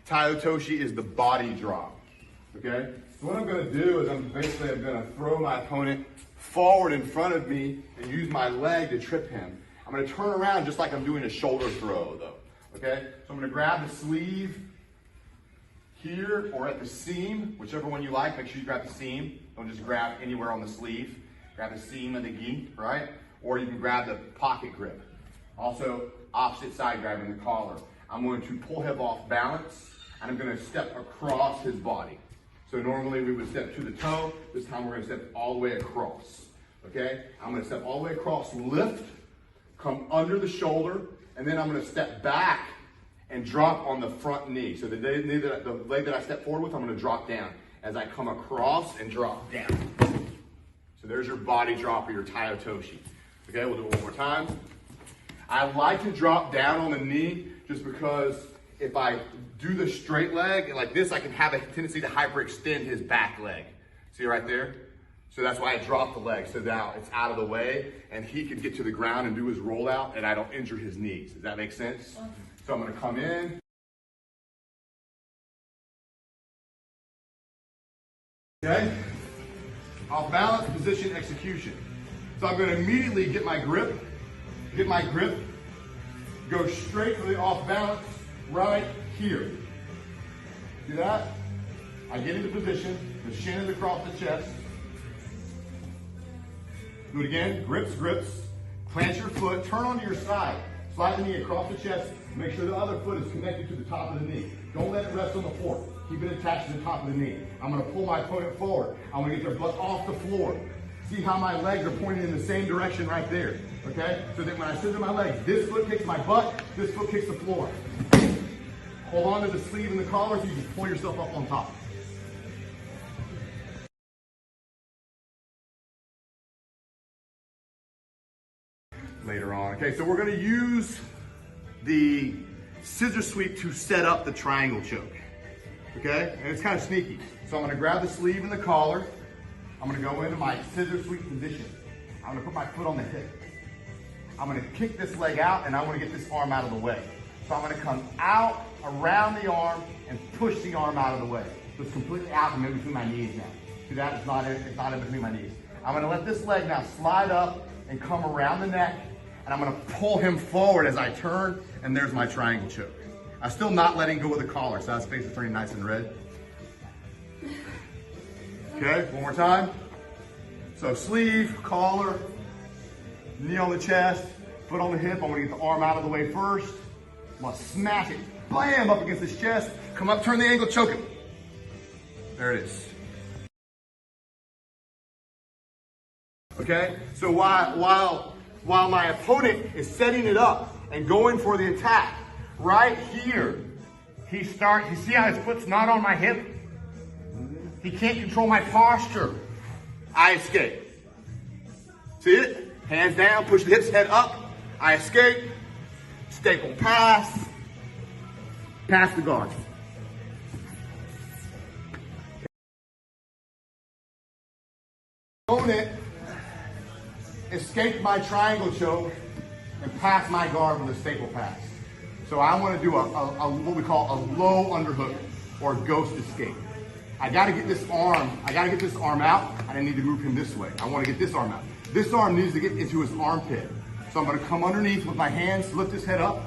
Tai Otoshi is the body drop, okay? So what I'm gonna do is I'm gonna throw my opponent forward in front of me and use my leg to trip him. I'm gonna turn around just like I'm doing a shoulder throw though, okay? So I'm gonna grab the sleeve here or at the seam, whichever one you like. Make sure you grab the seam. Don't just grab anywhere on the sleeve. Grab the seam of the gi, right? Or you can grab the pocket grip. Also, opposite side grabbing the collar. I'm going to pull him off balance, and I'm going to step across his body. So normally we would step to the toe. This time we're going to step all the way across, okay? I'm going to step all the way across, lift, come under the shoulder, and then I'm going to step back and drop on the front knee. So the leg that I step forward with, I'm going to drop down as I come across and drop down. So there's your body drop or your Tai Otoshi. Okay, we'll do it one more time. I like to drop down on the knee just because if I do the straight leg like this, I can have a tendency to hyperextend his back leg. See right there? So that's why I drop the leg. So now it's out of the way and he can get to the ground and do his rollout and I don't injure his knees. Does that make sense? So I'm gonna come in. Okay? Off balance, position, execution. So I'm going to immediately get my grip, go straight for the off balance right here. See that? I get into position, the shin is across the chest. Do it again, grips, plant your foot, turn onto your side, slide the knee across the chest, make sure the other foot is connected to the top of the knee. Don't let it rest on the floor. Keep it attached to the top of the knee. I'm going to pull my opponent forward. I'm going to get their butt off the floor. See how my legs are pointing in the same direction right there, okay? So that when I scissor my legs, this foot kicks my butt, this foot kicks the floor. Hold on to the sleeve and the collar so you can pull yourself up on top. Later on. Okay, so we're going to use the scissor sweep to set up the triangle choke. Okay, and it's kind of sneaky. So I'm going to grab the sleeve and the collar. I'm going to go into my scissor sweep position. I'm going to put my foot on the hip. I'm going to kick this leg out and I want to get this arm out of the way. So I'm going to come out around the arm and push the arm out of the way. So it's completely out and in between my knees now. See that? It's not in between my knees. I'm going to let this leg now slide up and come around the neck and I'm going to pull him forward as I turn and there's my triangle choke. I'm still not letting go of the collar, so his face is turning nice and red. Okay, one more time. So sleeve, collar, knee on the chest, foot on the hip. I'm gonna get the arm out of the way first. I'm gonna smash it, blam, up against his chest. Come up, turn the angle, choke him. There it is. Okay, so while my opponent is setting it up and going for the attack, right here, you see how his foot's not on my hip? He can't control my posture. I escape. See it? Hands down, push the hips, head up. I escape. Staple pass. Pass the guard. Opponent escaped my triangle choke and passed my guard with a staple pass. So I want to do what we call a low underhook or ghost escape. I got to get this arm out and I need to move him this way. I want to get this arm out. This arm needs to get into his armpit. So I'm going to come underneath with my hands, lift his head up.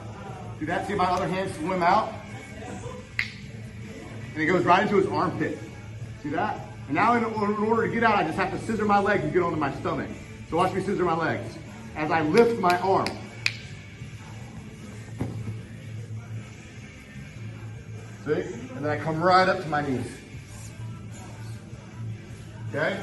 Do that, see my other hand swim out. And it goes right into his armpit. See that? And now in order to get out, I just have to scissor my legs and get onto my stomach. So watch me scissor my legs. As I lift my arm. See? And then I come right up to my knees. Okay?